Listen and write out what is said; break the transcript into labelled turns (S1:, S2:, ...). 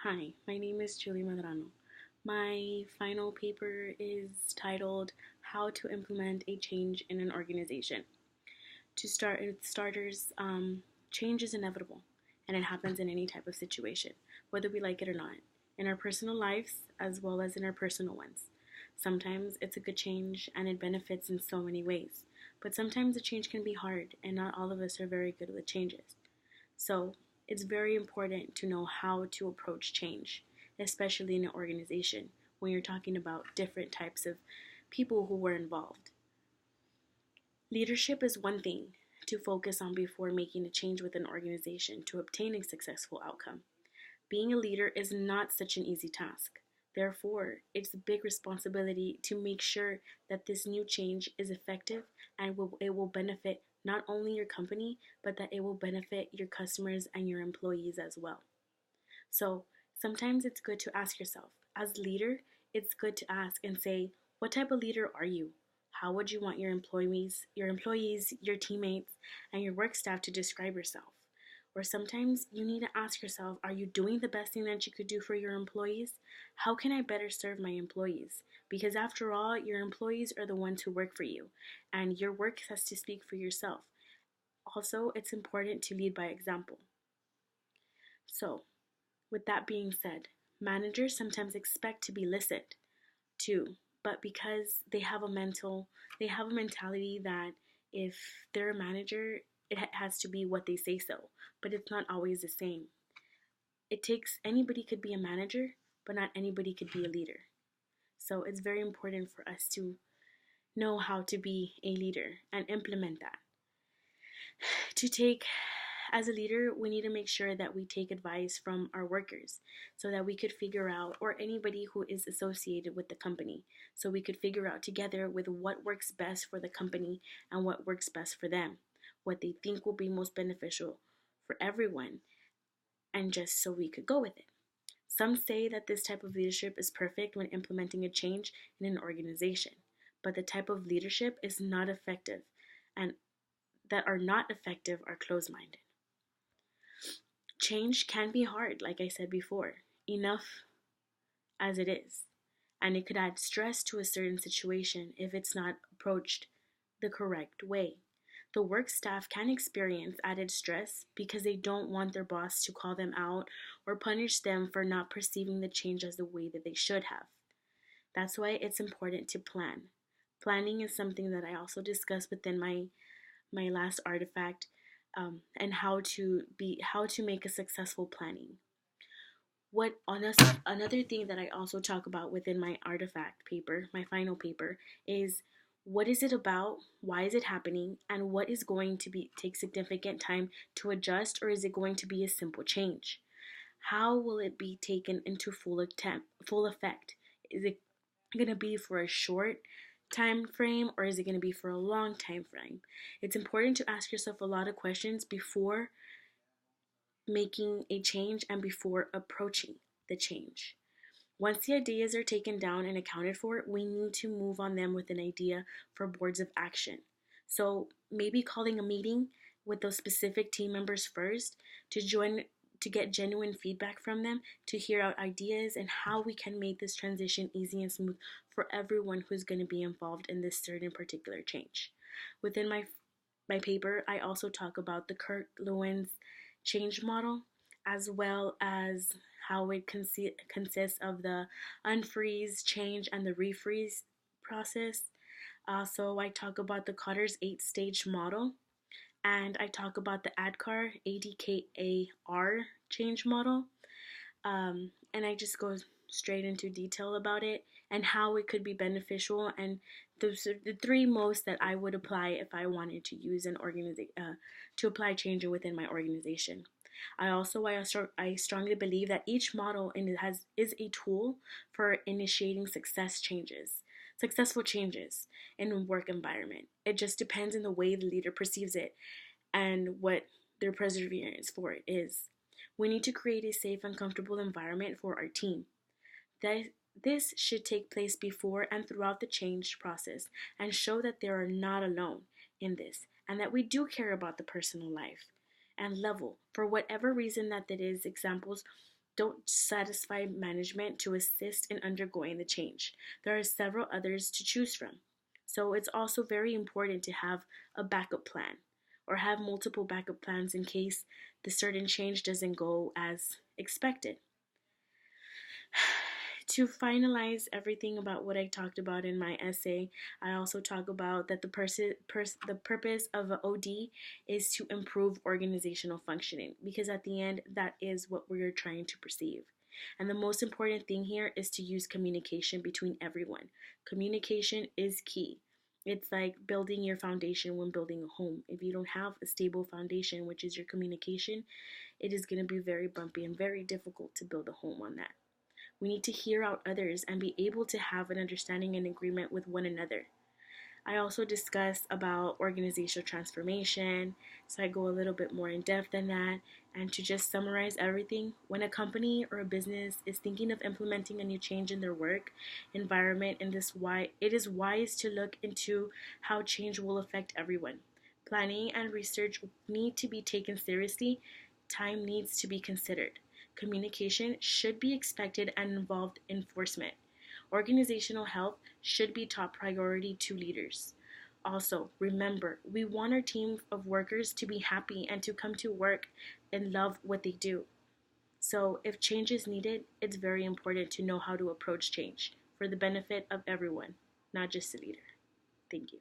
S1: Hi, my name is Julie Madrano. My final paper is titled How to Implement a Change in an Organization. To start with starters, change is inevitable and it happens in any type of situation, whether we like it or not, in our personal lives as well as in our personal ones. Sometimes it's a good change and it benefits in so many ways, but sometimes the change can be hard and not all of us are very good with changes. So it's very important to know how to approach change, especially in an organization when you're talking about different types of people who were involved. Leadership is one thing to focus on before making a change with an organization to obtain a successful outcome. Being a leader is not such an easy task. Therefore, it's a big responsibility to make sure that this new change is effective and it will benefit not only your company, but that it will benefit your customers and your employees as well. So sometimes it's good to ask yourself, as a leader, it's good to ask and say, what type of leader are you? How would you want your teammates, and your work staff to describe yourself? Or sometimes you need to ask yourself, are you doing the best thing that you could do for your employees? How can I better serve my employees? Because after all, your employees are the ones who work for you, and your work has to speak for yourself. Also, it's important to lead by example. So, with that being said, managers sometimes expect to be listened to, but because they have a mentality that if they're a manager, it has to be what they say so, but it's not always the same. It takes anybody could be a manager, but not anybody could be a leader. So it's very important for us to know how to be a leader and implement that. To take As a leader, we need to make sure that we take advice from our workers so that we could figure out, or anybody who is associated with the company, so we could figure out together with what works best for the company and what works best for them, what they think will be most beneficial for everyone, and just so we could go with it. Some say that this type of leadership is perfect when implementing a change in an organization, but the type of leadership is not effective, and that are not effective are closed minded. Change can be hard, like I said before, enough as it is. And it could add stress to a certain situation if it's not approached the correct way. The work staff can experience added stress because they don't want their boss to call them out or punish them for not perceiving the change as the way that they should have. That's why it's important to plan. Planning is something that I also discussed within my last artifact, and how to make a successful planning. What another thing that I also talk about within my artifact paper, my final paper, is what is it about, why is it happening, and what is going to be take significant time to adjust, or is it going to be a simple change? How will it be taken into full effect? Is it going to be for a short time frame, or is it going to be for a long time frame? It's important to ask yourself a lot of questions before making a change and before approaching the change. Once the ideas are taken down and accounted for, we need to move on them with an idea for boards of action. So maybe calling a meeting with those specific team members first to get genuine feedback from them, to hear out ideas and how we can make this transition easy and smooth for everyone who's going to be involved in this certain particular change. Within my paper, I also talk about the Kirk Lewin's change model, as well as how it consists of the unfreeze, change, and the refreeze process. So I talk about the Cotter's 8-stage model, and I talk about the ADKAR change model, and I just go straight into detail about it and how it could be beneficial, and those are the three most that I would apply if I wanted to use an to apply change within my organization. I strongly believe that each model is a tool for initiating successful changes in a work environment. It just depends on the way the leader perceives it and what their perseverance for it is. We need to create a safe and comfortable environment for our team. That this should take place before and throughout the change process and show that they are not alone in this and that we do care about the personal life and level for whatever reason that it is. Examples, don't satisfy management to assist in undergoing the change. There are several others to choose from. So it's also very important to have a backup plan or have multiple backup plans in case the certain change doesn't go as expected. To finalize everything about what I talked about in my essay, I also talk about that the purpose of OD is to improve organizational functioning, because at the end, that is what we're trying to perceive. And the most important thing here is to use communication between everyone. Communication is key. It's like building your foundation when building a home. If you don't have a stable foundation, which is your communication, it is going to be very bumpy and very difficult to build a home on that. We need to hear out others and be able to have an understanding and agreement with one another. I also discuss about organizational transformation, so I go a little bit more in depth than that. And to just summarize everything, when a company or a business is thinking of implementing a new change in their work environment, it is wise to look into how change will affect everyone. Planning and research need to be taken seriously. Time needs to be considered. Communication should be expected and involved enforcement. Organizational health should be top priority to leaders. Also, remember, we want our team of workers to be happy and to come to work and love what they do. So, if change is needed, it's very important to know how to approach change for the benefit of everyone, not just the leader. Thank you.